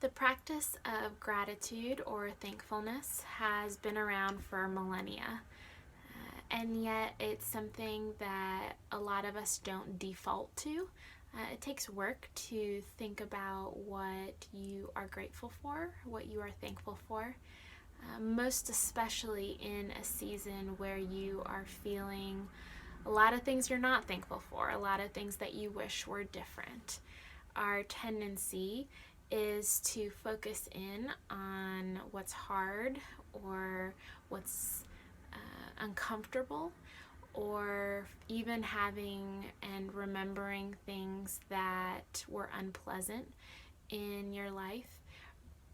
The practice of gratitude or thankfulness has been around for millennia, and yet it's something that a lot of us don't default to. It takes work to think about what you are grateful for, what you are thankful for, most especially in a season where you are feeling a lot of things you're not thankful for, a lot of things that you wish were different. Our tendency is to focus in on what's hard or what's uncomfortable, or even having and remembering things that were unpleasant in your life.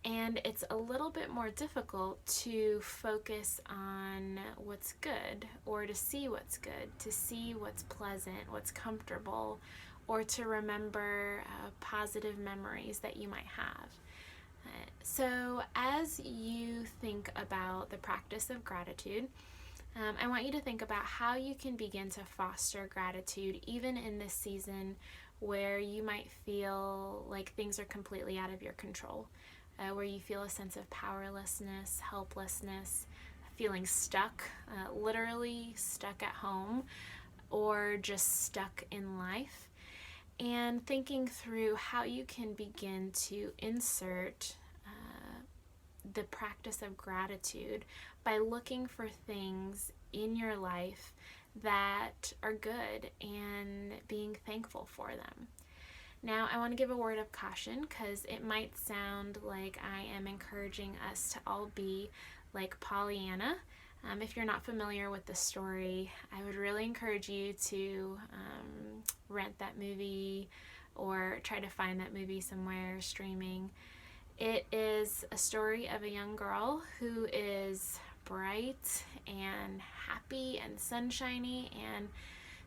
And it's a little bit more difficult to focus on what's good, or to see what's good, to see what's pleasant, what's comfortable, or to remember positive memories that you might have. So, as you think about the practice of gratitude, I want you to think about how you can begin to foster gratitude even in this season where you might feel like things are completely out of your control, where you feel a sense of powerlessness, helplessness, feeling stuck, literally stuck at home, or just stuck in life. And thinking through how you can begin to insert the practice of gratitude by looking for things in your life that are good and being thankful for them. Now, I want to give a word of caution because it might sound like I am encouraging us to all be like Pollyanna. If you're not familiar with the story, I would really encourage you to rent that movie or try to find that movie somewhere streaming. It is a story of a young girl who is bright and happy and sunshiny and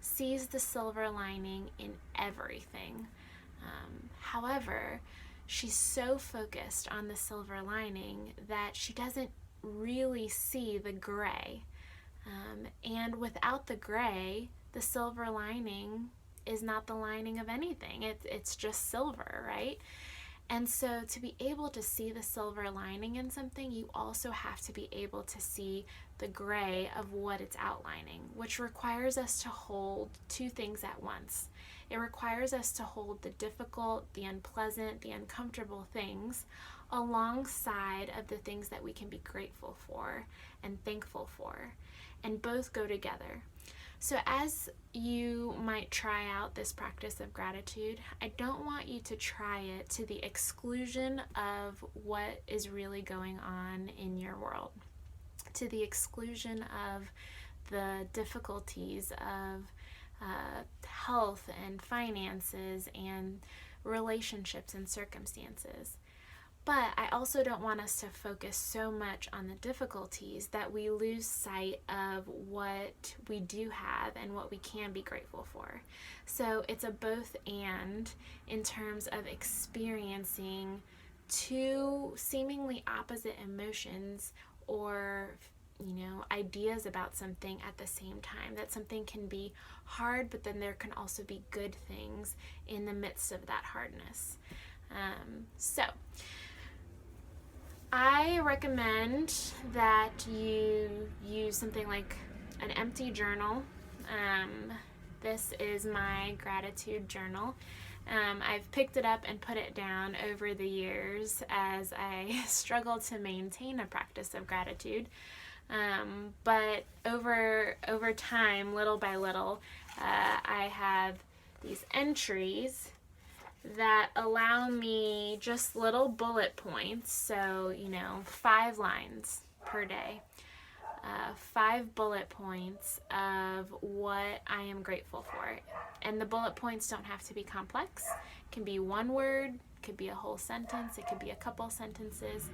sees the silver lining in everything. However, she's so focused on the silver lining that she doesn't really see the gray. And without the gray, the silver lining is not the lining of anything. It's just silver, right? And so to be able to see the silver lining in something, you also have to be able to see the gray of what it's outlining, which requires us to hold two things at once. It requires us to hold the difficult, the unpleasant, the uncomfortable things alongside of the things that we can be grateful for and thankful for, and both go together. So as you might try out this practice of gratitude, I don't want you to try it to the exclusion of what is really going on in your world, to the exclusion of the difficulties of health and finances and relationships and circumstances. But I also don't want us to focus so much on the difficulties that we lose sight of what we do have and what we can be grateful for. So it's a both and in terms of experiencing two seemingly opposite emotions or ideas about something at the same time. That something can be hard, but then there can also be good things in the midst of that hardness. So I recommend that you use something like an empty journal. This is my gratitude journal. I've picked it up and put it down over the years as I struggle to maintain a practice of gratitude. But over time, little by little, I have these entries that allow me just little bullet points. So, 5 lines per day, 5 bullet points of what I am grateful for. And the bullet points don't have to be complex. It can be one word, it could be a whole sentence, it could be a couple sentences.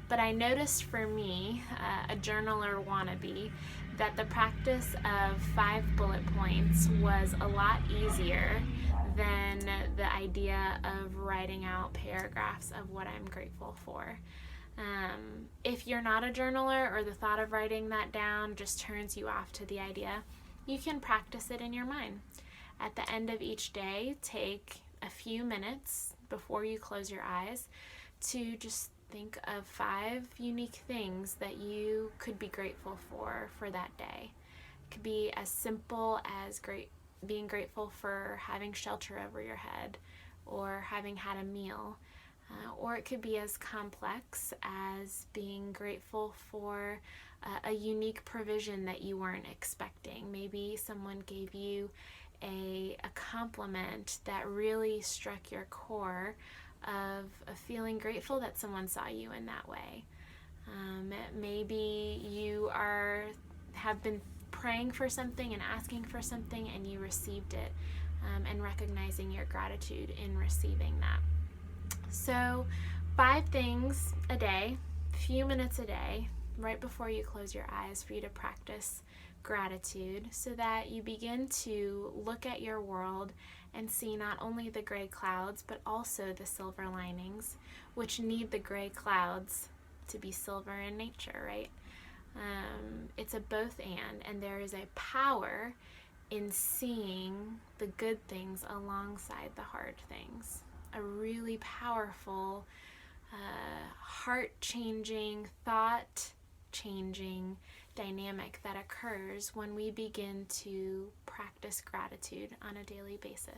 But I noticed for me, a journaler wannabe, that the practice of 5 bullet points was a lot easier than the idea of writing out paragraphs of what I'm grateful for. If you're not a journaler or the thought of writing that down just turns you off to the idea, you can practice it in your mind. At the end of each day, take a few minutes before you close your eyes to just think of 5 unique things that you could be grateful for that day. It could be as simple as being grateful for having shelter over your head or having had a meal. Or it could be as complex as being grateful for a unique provision that you weren't expecting. Maybe someone gave you a compliment that really struck your core of feeling grateful that someone saw you in that way. Maybe you have been praying for something and asking for something and you received it, and recognizing your gratitude in receiving that. So 5 things a day, few minutes a day, right before you close your eyes, for you to practice gratitude so that you begin to look at your world and see not only the gray clouds but also the silver linings, which need the gray clouds to be silver in nature, right? It's a both and there is a power in seeing the good things alongside the hard things. A really powerful, heart-changing, thought-changing dynamic that occurs when we begin to practice gratitude on a daily basis.